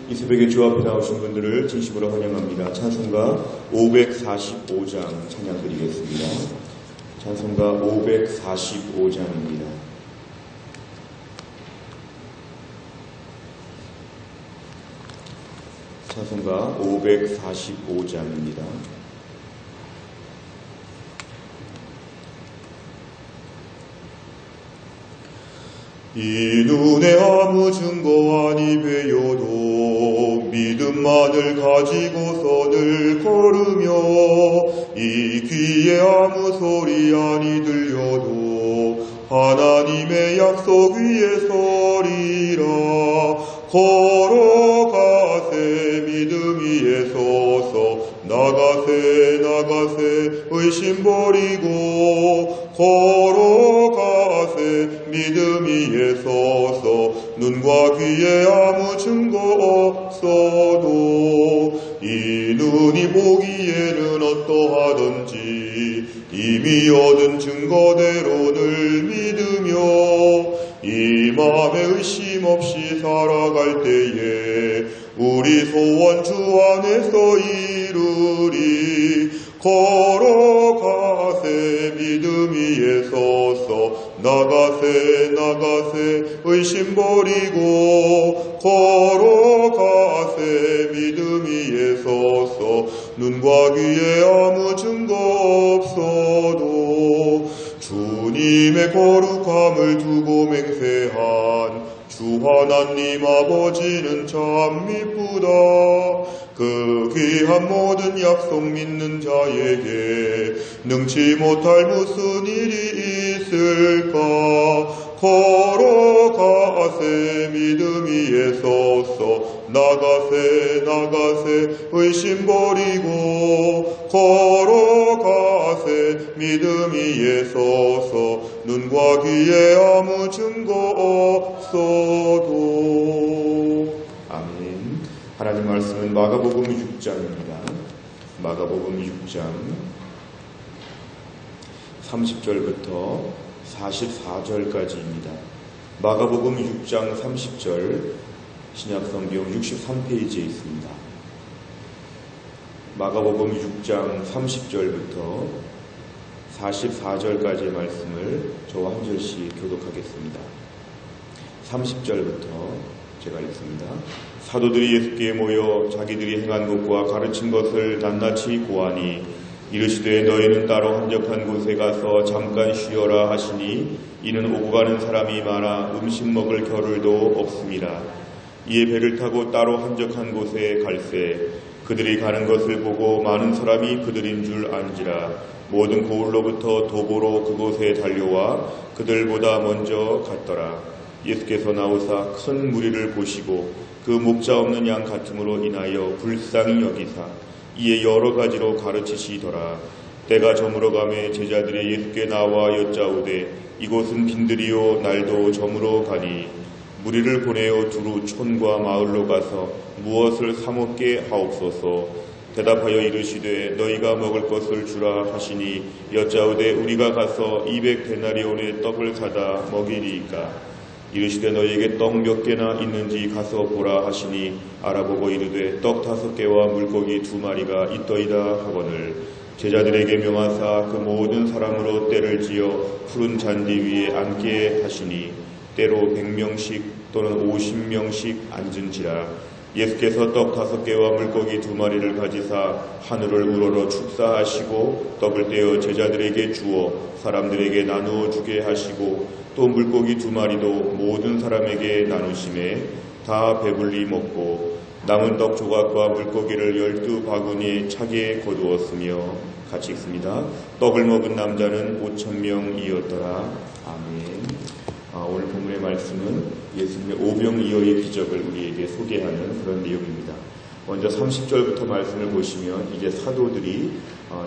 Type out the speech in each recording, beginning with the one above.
이 새벽에 주 앞에 나오신 분들을 진심으로 환영합니다. 찬송가 545장 찬양 드리겠습니다. 찬송가 545장입니다. 찬송가 545장입니다. 이 눈에 아무 증거 아니 배여도 믿음만을 가지고서 늘 걸으며 이 귀에 아무 소리 아니 들려도 하나님의 약속 위에 서리라. 걸어가세 믿음 위에 서서 나가세 의심 버리고 걸어가세 믿음 위에 서서 눈과 귀에 아무 증거 없어도 이 눈이 보기에는 어떠하든지 이미 얻은 증거대로 늘 믿으며 이 맘에 의심 없이 살아갈 때에 우리 소원 주 안에서 이루리. 걸어가세 믿음 위에 서서 나가세 의심 버리고 걸어가세 믿음 위에 서서 눈과 귀에 아무 증거 없어도 주님의 거룩함을 두고 맹세한 주 하나님 아버지는 참 미쁘다. 그 귀한 모든 약속 믿는 자에게 능치 못할 무슨 일이 있을까. 걸어가세 믿음 위에 서서 나가세 의심 버리고 걸어가세 믿음 위에 서서 눈과 귀에 아무 증거 없어도. 아멘. 하나님 말씀은 마가복음 6장입니다. 마가복음 6장 30절부터 44절까지입니다. 마가복음 6장 30절 신약성경 63페이지에 있습니다. 마가복음 6장 30절부터 44절까지의 말씀을 저와 한 절씩 교독하겠습니다. 30절부터 제가 읽습니다. 사도들이 예수께 모여 자기들이 행한 것과 가르친 것을 낱낱이 고하니 이르시되 너희는 따로 한적한 곳에 가서 잠깐 쉬어라 하시니 이는 오고 가는 사람이 많아 음식 먹을 겨를도 없습니다. 이에 배를 타고 따로 한적한 곳에 갈새 그들이 가는 것을 보고 많은 사람이 그들인 줄 안지라. 모든 고을로부터 도보로 그곳에 달려와 그들보다 먼저 갔더라. 예수께서 나오사 큰 무리를 보시고 그 목자 없는 양 같음으로 인하여 불쌍히 여기사 이에 여러 가지로 가르치시더라. 때가 저물어 가매 제자들이 예수께 나와 여짜오되 이곳은 빈들이요 날도 저물어 가니 무리를 보내어 두루 촌과 마을로 가서 무엇을 사먹게 하옵소서. 대답하여 이르시되 너희가 먹을 것을 주라 하시니 여짜오되 우리가 가서 200데나리온의 떡을 사다 먹이리이까. 이르시되 너희에게 떡 몇 개나 있는지 가서 보라 하시니 알아보고 이르되 떡 5개와 물고기 2마리가 있더이다 하거늘 제자들에게 명하사 그 모든 사람으로 떼를 지어 푸른 잔디 위에 앉게 하시니 때로 100명씩 또는 50명씩 앉은지라. 예수께서 떡 5개와 물고기 2마리를 가지사 하늘을 우러러 축사하시고 떡을 떼어 제자들에게 주어 사람들에게 나누어 주게 하시고 또 물고기 2마리도 모든 사람에게 나누심에 다 배불리 먹고 남은 떡 조각과 물고기를 12바구니에 차게 거두었으며. 같이 읽습니다. 떡을 먹은 남자는 5,000명이었더라. 아멘. 오늘 본문의 말씀은 예수님의 오병이어의 기적을 우리에게 소개하는 그런 내용입니다. 먼저 30절부터 말씀을 보시면 이제 사도들이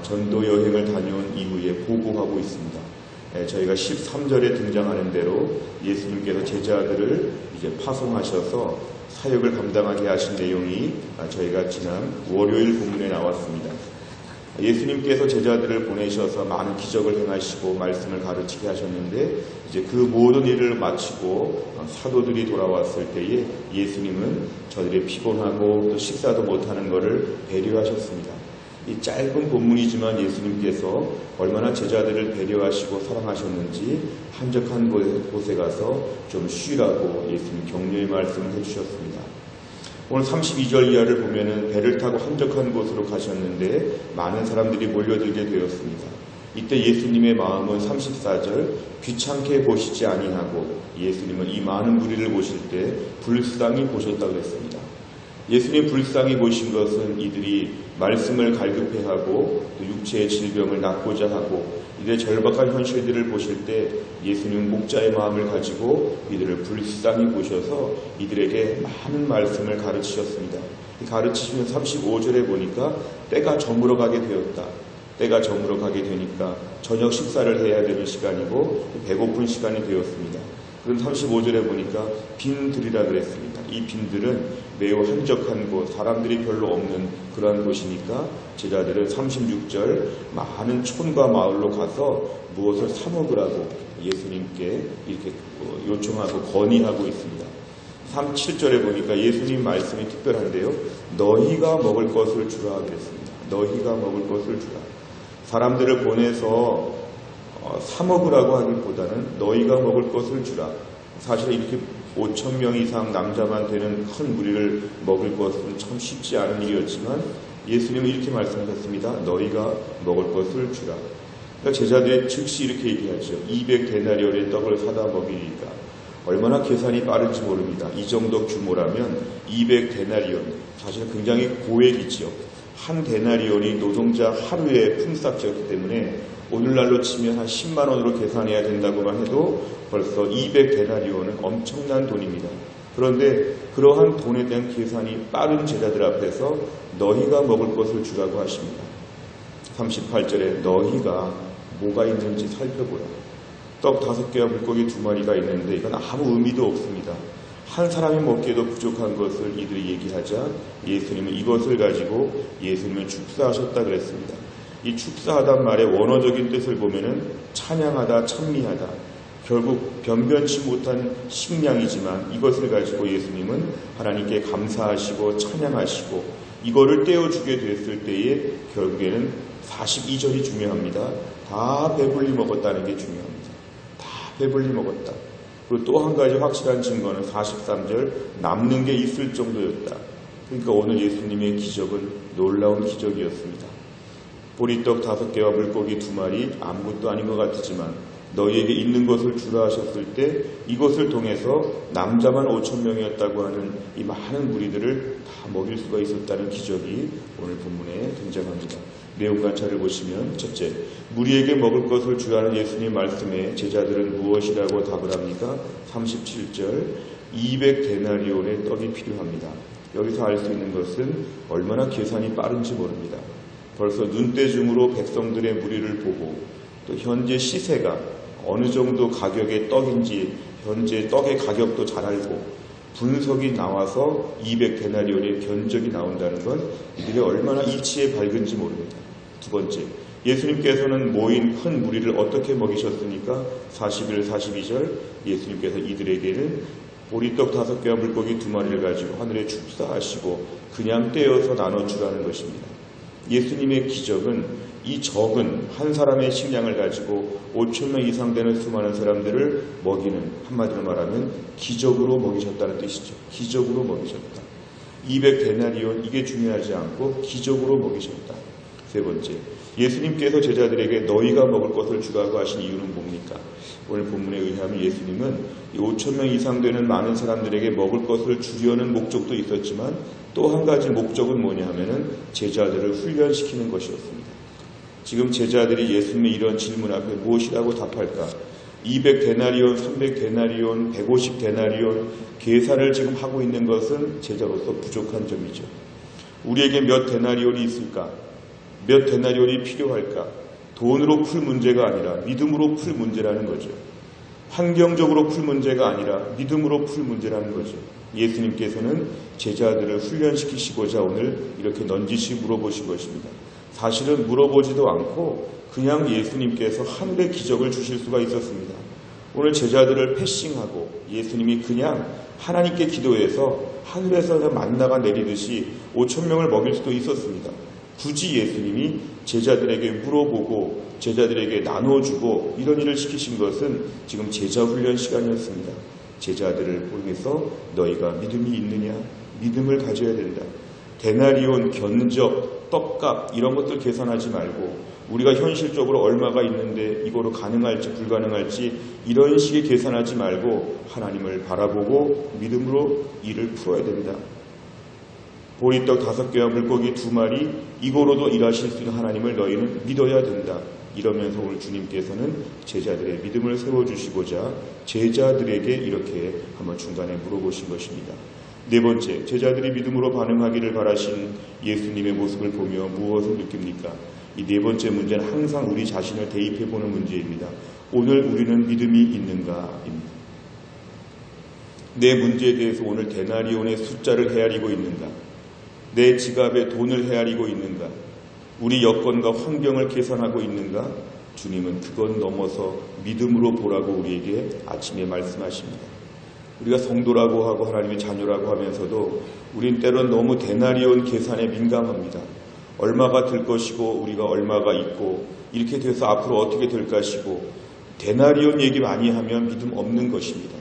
전도 여행을 다녀온 이후에 보고하고 있습니다. 저희가 13절에 등장하는 대로 예수님께서 제자들을 이제 파송하셔서 사역을 감당하게 하신 내용이 저희가 지난 월요일 본문에 나왔습니다. 예수님께서 제자들을 보내셔서 많은 기적을 행하시고 말씀을 가르치게 하셨는데 이제 그 모든 일을 마치고 사도들이 돌아왔을 때에 예수님은 저들이 피곤하고 또 식사도 못하는 것을 배려하셨습니다. 이 짧은 본문이지만 예수님께서 얼마나 제자들을 배려하시고 사랑하셨는지 한적한 곳에 가서 좀 쉬라고 예수님 격려의 말씀을 해주셨습니다. 오늘 32절 이하를 보면은 배를 타고 한적한 곳으로 가셨는데 많은 사람들이 몰려들게 되었습니다. 이때 예수님의 마음은 34절 귀찮게 보시지 아니하고 예수님은 이 많은 무리를 보실 때 불쌍히 보셨다고 했습니다. 예수님 불쌍히 보신 것은 이들이 말씀을 갈급해하고 또 육체의 질병을 낫고자 하고 이들의 절박한 현실들을 보실 때 예수님은 목자의 마음을 가지고 이들을 불쌍히 보셔서 이들에게 많은 말씀을 가르치셨습니다. 가르치시면 35절에 보니까 때가 저물어 가게 되었다. 때가 저물어 가게 되니까 저녁 식사를 해야 되는 시간이고 배고픈 시간이 되었습니다. 그럼 35절에 보니까 빈들이라 그랬습니다. 이 빈들은 매우 한적한 곳, 사람들이 별로 없는 그러한 곳이니까 제자들은 36절 많은 촌과 마을로 가서 무엇을 사 먹으라고 예수님께 이렇게 요청하고 건의하고 있습니다. 37절에 보니까 예수님 말씀이 특별한데요. 너희가 먹을 것을 주라 그랬습니다. 너희가 먹을 것을 주라. 사람들을 보내서 사 먹으라고 하기보다는 너희가 먹을 것을 주라. 사실 이렇게 5,000명 이상 남자만 되는 큰 무리를 먹을 것은 참 쉽지 않은 일이었지만 예수님은 이렇게 말씀하셨습니다. 너희가 먹을 것을 주라. 그러니까 제자들이 즉시 이렇게 얘기하죠. 200데나리온의 떡을 사다 먹이니까. 얼마나 계산이 빠른지 모릅니다. 이 정도 규모라면 200데나리온. 사실 굉장히 고액이지요. 한 데나리온이 노동자 하루의 품삯이었기 때문에 오늘날로 치면 한 10만 원으로 계산해야 된다고만 해도 벌써 200데나리온은 엄청난 돈입니다. 그런데 그러한 돈에 대한 계산이 빠른 제자들 앞에서 너희가 먹을 것을 주라고 하십니다. 38절에 너희가 뭐가 있는지 살펴보라. 떡 5개와 물고기 2마리가 있는데 이건 아무 의미도 없습니다. 한 사람이 먹기에도 부족한 것을 이들이 얘기하자 예수님은 이것을 가지고 예수님은 축사하셨다 그랬습니다. 이 축사하단 말의 원어적인 뜻을 보면은 찬양하다, 찬미하다. 결국 변변치 못한 식량이지만 이것을 가지고 예수님은 하나님께 감사하시고 찬양하시고 이거를 떼어주게 됐을 때에 결국에는 42절이 중요합니다. 다 배불리 먹었다는 게 중요합니다. 다 배불리 먹었다. 그리고 또 한 가지 확실한 증거는 43절 남는 게 있을 정도였다. 그러니까 오늘 예수님의 기적은 놀라운 기적이었습니다. 보리떡 5개와 물고기 2마리 아무것도 아닌 것 같지만 너희에게 있는 것을 주라 하셨을 때 이것을 통해서 남자만 5,000명이었다고 하는 이 많은 무리들을 다 먹일 수가 있었다는 기적이 오늘 본문에 등장합니다. 내용 관찰을 보시면 첫째, 무리에게 먹을 것을 주라는 예수님 말씀에 제자들은 무엇이라고 답을 합니까? 37절 200데나리온의 떡이 필요합니다. 여기서 알 수 있는 것은 얼마나 계산이 빠른지 모릅니다. 벌써 눈대중으로 백성들의 무리를 보고 또 현재 시세가 어느 정도 가격의 떡인지 현재 떡의 가격도 잘 알고 분석이 나와서 200데나리온의 견적이 나온다는 건 이들이 얼마나 이치에 밝은지 모릅니다. 두 번째, 예수님께서는 모인 큰 무리를 어떻게 먹이셨습니까? 41, 42절 예수님께서 이들에게는 보리떡 5개와 물고기 2마리를 가지고 하늘에 축사하시고 그냥 떼어서 나눠주라는 것입니다. 예수님의 기적은 이 적은 한 사람의 식량을 가지고 5,000명 이상 되는 수많은 사람들을 먹이는, 한마디로 말하면 기적으로 먹이셨다는 뜻이죠. 기적으로 먹이셨다. 200데나리온 이게 중요하지 않고 기적으로 먹이셨다. 세 번째, 예수님께서 제자들에게 너희가 먹을 것을 주라고 하신 이유는 뭡니까? 오늘 본문에 의하면 예수님은 5,000명 이상 되는 많은 사람들에게 먹을 것을 주려는 목적도 있었지만 또 한 가지 목적은 뭐냐 하면은 제자들을 훈련시키는 것이었습니다. 지금 제자들이 예수님의 이런 질문 앞에 무엇이라고 답할까? 200데나리온, 300데나리온, 150데나리온 계산을 지금 하고 있는 것은 제자로서 부족한 점이죠. 우리에게 몇 데나리온이 있을까? 몇 데나리온이 필요할까? 돈으로 풀 문제가 아니라 믿음으로 풀 문제라는 거죠. 환경적으로 풀 문제가 아니라 믿음으로 풀 문제라는 거죠. 예수님께서는 제자들을 훈련시키시고자 오늘 이렇게 넌지시 물어보신 것입니다. 사실은 물어보지도 않고 그냥 예수님께서 하늘의 기적을 주실 수가 있었습니다. 오늘 제자들을 패싱하고 예수님이 그냥 하나님께 기도해서 하늘에서 만나가 내리듯이 5,000명을 먹일 수도 있었습니다. 굳이 예수님이 제자들에게 물어보고 제자들에게 나눠주고 이런 일을 시키신 것은 지금 제자 훈련 시간이었습니다. 제자들을 보면서 너희가 믿음이 있느냐? 믿음을 가져야 된다. 데나리온, 견적, 떡값 이런 것들 계산하지 말고 우리가 현실적으로 얼마가 있는데 이거로 가능할지 불가능할지 이런 식의 계산하지 말고 하나님을 바라보고 믿음으로 일을 풀어야 된다. 보리떡 5개와 물고기 2마리 이거로도 일하실 수 있는 하나님을 너희는 믿어야 된다. 이러면서 오늘 주님께서는 제자들의 믿음을 세워주시고자 제자들에게 이렇게 한번 중간에 물어보신 것입니다. 네 번째, 제자들이 믿음으로 반응하기를 바라신 예수님의 모습을 보며 무엇을 느낍니까? 이 네 번째 문제는 항상 우리 자신을 대입해보는 문제입니다. 오늘 우리는 믿음이 있는가입니다. 내 문제에 대해서 오늘 데나리온의 숫자를 헤아리고 있는가? 내 지갑에 돈을 헤아리고 있는가? 우리 여건과 환경을 계산하고 있는가? 주님은 그건 넘어서 믿음으로 보라고 우리에게 아침에 말씀하십니다. 우리가 성도라고 하고 하나님의 자녀라고 하면서도 우린 때론 너무 데나리온 계산에 민감합니다. 얼마가 들 것이고 우리가 얼마가 있고 이렇게 돼서 앞으로 어떻게 될 것이고 데나리온 얘기 많이 하면 믿음 없는 것입니다.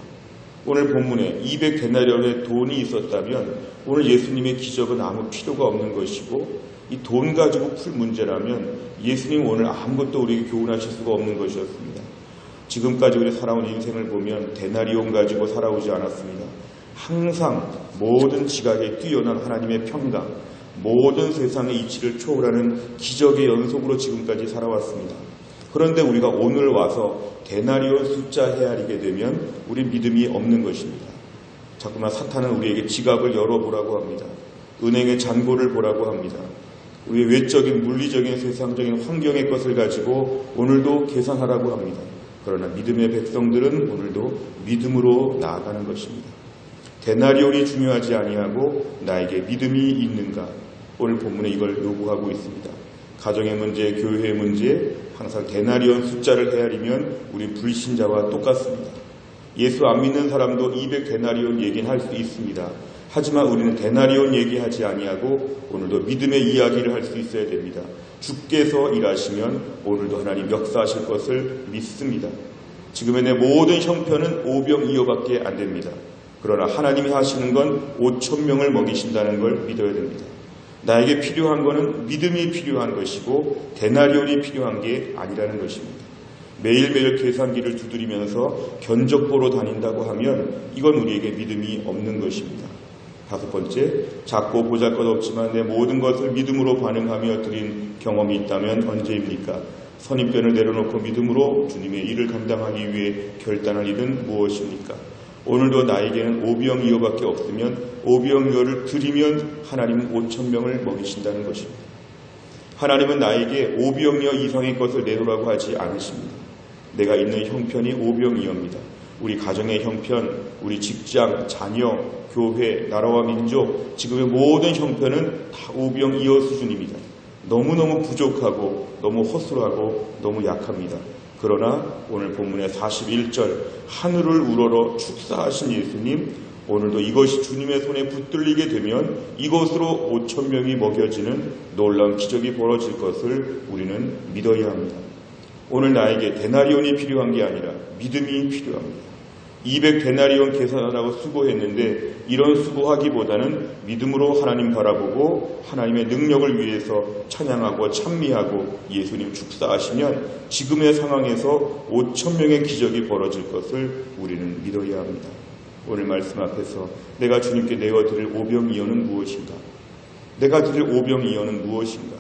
오늘 본문에 200데나리온의 돈이 있었다면 오늘 예수님의 기적은 아무 필요가 없는 것이고 이 돈 가지고 풀 문제라면 예수님 오늘 아무것도 우리에게 교훈하실 수가 없는 것이었습니다. 지금까지 우리 살아온 인생을 보면 데나리온 가지고 살아오지 않았습니다. 항상 모든 지각에 뛰어난 하나님의 평강, 모든 세상의 이치를 초월하는 기적의 연속으로 지금까지 살아왔습니다. 그런데 우리가 오늘 와서 데나리온 숫자 헤아리게 되면 우리 믿음이 없는 것입니다. 자꾸만 사탄은 우리에게 지갑을 열어보라고 합니다. 은행의 잔고를 보라고 합니다. 우리의 외적인 물리적인 세상적인 환경의 것을 가지고 오늘도 계산하라고 합니다. 그러나 믿음의 백성들은 오늘도 믿음으로 나아가는 것입니다. 데나리온이 중요하지 아니하고 나에게 믿음이 있는가? 오늘 본문에 이걸 요구하고 있습니다. 가정의 문제, 교회의 문제, 항상 데나리온 숫자를 헤아리면 우리 불신자와 똑같습니다. 예수 안 믿는 사람도 200데나리온 얘기는 할 수 있습니다. 하지만 우리는 데나리온 얘기하지 아니하고 오늘도 믿음의 이야기를 할 수 있어야 됩니다. 주께서 일하시면 오늘도 하나님 역사하실 것을 믿습니다. 지금의 내 모든 형편은 5병2호밖에 안 됩니다. 그러나 하나님이 하시는 건 5,000명을 먹이신다는 걸 믿어야 됩니다. 나에게 필요한 것은 믿음이 필요한 것이고 데나리온이 필요한 게 아니라는 것입니다. 매일매일 계산기를 두드리면서 견적 보러 다닌다고 하면 이건 우리에게 믿음이 없는 것입니다. 5번째, 작고 보잘것없지만 내 모든 것을 믿음으로 반응하며 드린 경험이 있다면 언제입니까? 선입견을 내려놓고 믿음으로 주님의 일을 감당하기 위해 결단할 일은 무엇입니까? 오늘도 나에게는 5병2호밖에 없으면 5병2호를 드리면 하나님은 5,000명을 먹이신다는 것입니다. 하나님은 나에게 5병2호 이상의 것을 내놓으라고 하지 않으십니다. 내가 있는 형편이 5병2호입니다. 우리 가정의 형편, 우리 직장, 자녀, 교회, 나라와 민족, 지금의 모든 형편은 다 5병2호 수준입니다. 너무너무 부족하고 너무 허술하고 너무 약합니다. 그러나 오늘 본문의 41절 하늘을 우러러 축사하신 예수님, 오늘도 이것이 주님의 손에 붙들리게 되면 이것으로 5,000명이 먹여지는 놀라운 기적이 벌어질 것을 우리는 믿어야 합니다. 오늘 나에게 데나리온이 필요한 게 아니라 믿음이 필요합니다. 200데나리온 계산하라고 수고했는데 이런 수고하기보다는 믿음으로 하나님 바라보고 하나님의 능력을 위해서 찬양하고 찬미하고 예수님 축사하시면 지금의 상황에서 5,000명의 기적이 벌어질 것을 우리는 믿어야 합니다. 오늘 말씀 앞에서 내가 주님께 내어드릴 5병2호는 무엇인가? 내가 드릴 5병2호는 무엇인가?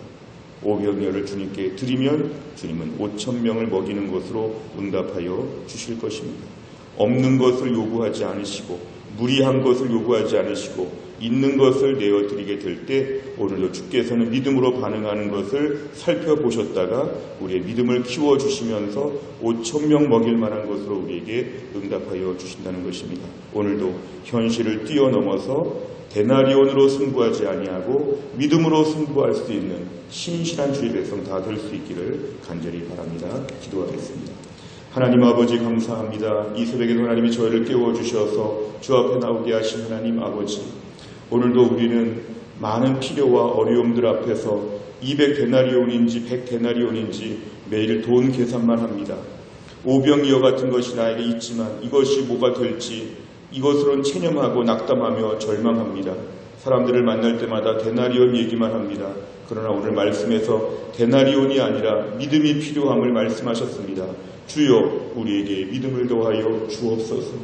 5병2호를 주님께 드리면 주님은 5,000명을 먹이는 것으로 응답하여 주실 것입니다. 없는 것을 요구하지 않으시고 무리한 것을 요구하지 않으시고 있는 것을 내어드리게 될 때 오늘도 주께서는 믿음으로 반응하는 것을 살펴보셨다가 우리의 믿음을 키워주시면서 5,000명 먹일 만한 것으로 우리에게 응답하여 주신다는 것입니다. 오늘도 현실을 뛰어넘어서 데나리온으로 승부하지 아니하고 믿음으로 승부할 수 있는 신실한 주의 백성 다 될 수 있기를 간절히 바랍니다. 기도하겠습니다. 하나님 아버지 감사합니다. 이 새벽에도 하나님이 저희를 깨워주셔서 주 앞에 나오게 하신 하나님 아버지, 오늘도 우리는 많은 필요와 어려움들 앞에서 200데나리온인지 100데나리온인지 매일 돈 계산만 합니다. 오병이어 같은 것이 나에게 있지만 이것이 뭐가 될지 이것으로는 체념하고 낙담하며 절망합니다. 사람들을 만날 때마다 데나리온 얘기만 합니다. 그러나 오늘 말씀에서 데나리온이 아니라 믿음이 필요함을 말씀하셨습니다. 주여 우리에게 믿음을 더하여 주옵소서.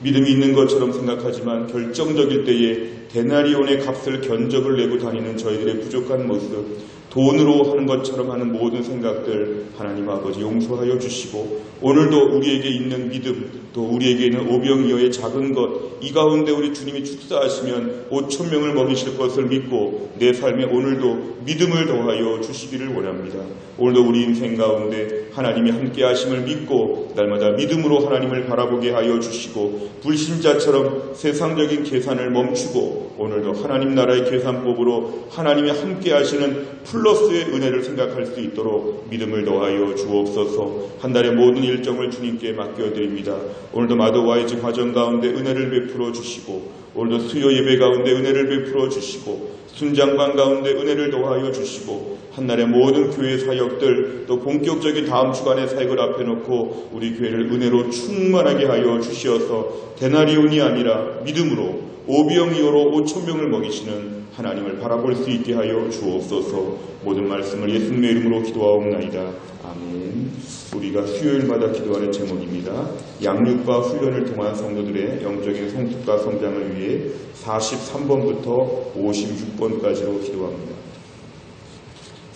믿음이 있는 것처럼 생각하지만 결정적일 때에 데나리온의 값을 견적을 내고 다니는 저희들의 부족한 모습, 돈으로 하는 것처럼 하는 모든 생각들 하나님 아버지 용서하여 주시고, 오늘도 우리에게 있는 믿음, 또 우리에게 있는 오병이어의 작은 것, 이 가운데 우리 주님이 축사하시면 5,000명을 먹이실 것을 믿고 내 삶에 오늘도 믿음을 더하여 주시기를 원합니다. 오늘도 우리 인생 가운데 하나님이 함께 하심을 믿고 날마다 믿음으로 하나님을 바라보게 하여 주시고, 불신자처럼 세상적인 계산을 멈추고 오늘도 하나님 나라의 계산법으로 하나님이 함께 하시는 플러스의 은혜를 생각할 수 있도록 믿음을 더하여 주옵소서. 한 달의 모든 일정을 주님께 맡겨드립니다. 오늘도 마더와이즈 과정 가운데 은혜를 베풀어 주시고, 오늘도 수요 예배 가운데 은혜를 베풀어 주시고, 순장반 가운데 은혜를 더하여 주시고, 한날의 모든 교회 사역들, 또 본격적인 다음 주간의 사역을 앞에 놓고 우리 교회를 은혜로 충만하게 하여 주시어서 데나리온이 아니라 믿음으로 오병이어로 5,000명을 먹이시는 하나님을 바라볼 수 있게 하여 주옵소서. 모든 말씀을 예수님의 이름으로 기도하옵나이다. 아멘. 우리가 수요일마다 기도하는 제목입니다. 양육과 훈련을 통한 성도들의 영적인 성숙과 성장을 위해 43번부터 56번까지로 기도합니다.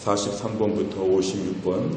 43번부터 56번,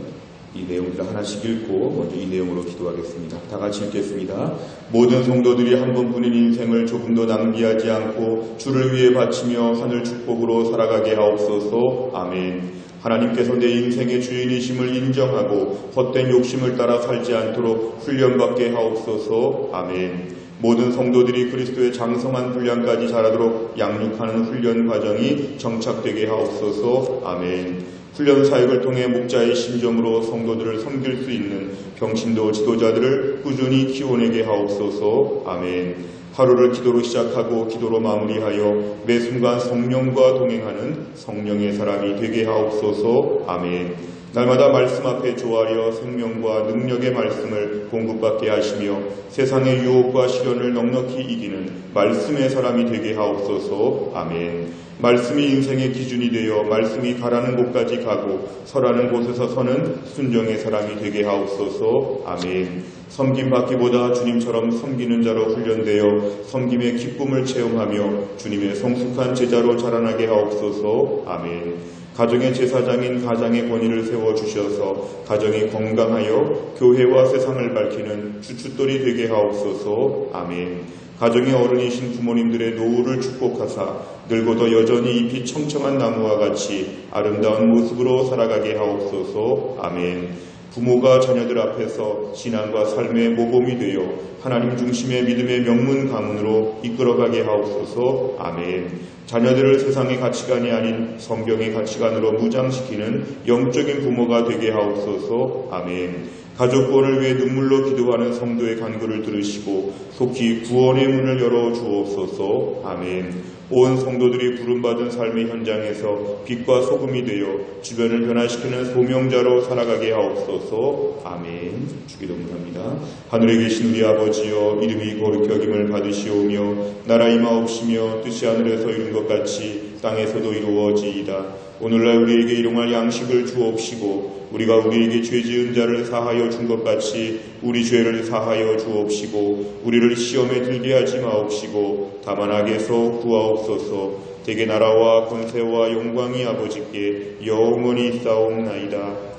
이 내용들 하나씩 읽고 먼저 이 내용으로 기도하겠습니다. 다 같이 읽겠습니다. 모든 성도들이 한 번뿐인 인생을 조금도 낭비하지 않고 주를 위해 바치며 하늘 축복으로 살아가게 하옵소서. 아멘. 하나님께서 내 인생의 주인이심을 인정하고 헛된 욕심을 따라 살지 않도록 훈련받게 하옵소서. 아멘. 모든 성도들이 그리스도의 장성한 분량까지 자라도록 양육하는 훈련 과정이 정착되게 하옵소서. 아멘. 훈련 사역을 통해 목자의 심정으로 성도들을 섬길 수 있는 평신도 지도자들을 꾸준히 키워내게 하옵소서. 아멘. 하루를 기도로 시작하고 기도로 마무리하여 매 순간 성령과 동행하는 성령의 사람이 되게 하옵소서. 아멘. 날마다 말씀 앞에 조아려 생명과 능력의 말씀을 공급받게 하시며 세상의 유혹과 시련을 넉넉히 이기는 말씀의 사람이 되게 하옵소서. 아멘. 말씀이 인생의 기준이 되어 말씀이 가라는 곳까지 가고 서라는 곳에서 서는 순종의 사람이 되게 하옵소서. 아멘. 섬김받기보다 주님처럼 섬기는 자로 훈련되어 섬김의 기쁨을 체험하며 주님의 성숙한 제자로 자라나게 하옵소서. 아멘. 가정의 제사장인 가장의 권위를 세워주셔서 가정이 건강하여 교회와 세상을 밝히는 주춧돌이 되게 하옵소서. 아멘. 가정의 어른이신 부모님들의 노후를 축복하사 늙어도 여전히 잎이 청청한 나무와 같이 아름다운 모습으로 살아가게 하옵소서. 아멘. 부모가 자녀들 앞에서 신앙과 삶의 모범이 되어 하나님 중심의 믿음의 명문 가문으로 이끌어가게 하옵소서. 아멘. 자녀들을 세상의 가치관이 아닌 성경의 가치관으로 무장시키는 영적인 부모가 되게 하옵소서. 아멘. 가족 구원을 위해 눈물로 기도하는 성도의 간구를 들으시고 속히 구원의 문을 열어 주옵소서. 아멘. 온 성도들이 부름받은 삶의 현장에서 빛과 소금이 되어 주변을 변화시키는 소명자로 살아가게 하옵소서. 아멘. 주기도문합니다. 하늘에 계신 우리 아버지여, 이름이 거룩히 여김을 받으시오며 나라 임하옵시며 뜻이 하늘에서 이룬 것 같이 땅에서도 이루어지이다. 오늘날 우리에게 일용할 양식을 주옵시고 우리가 우리에게 죄 지은 자를 사하여 준 것 같이 우리 죄를 사하여 주옵시고 우리를 시험에 들게 하지 마옵시고 다만 악에서 구하옵소서. 대개 나라와 권세와 영광이 아버지께 영원히 있사옵나이다.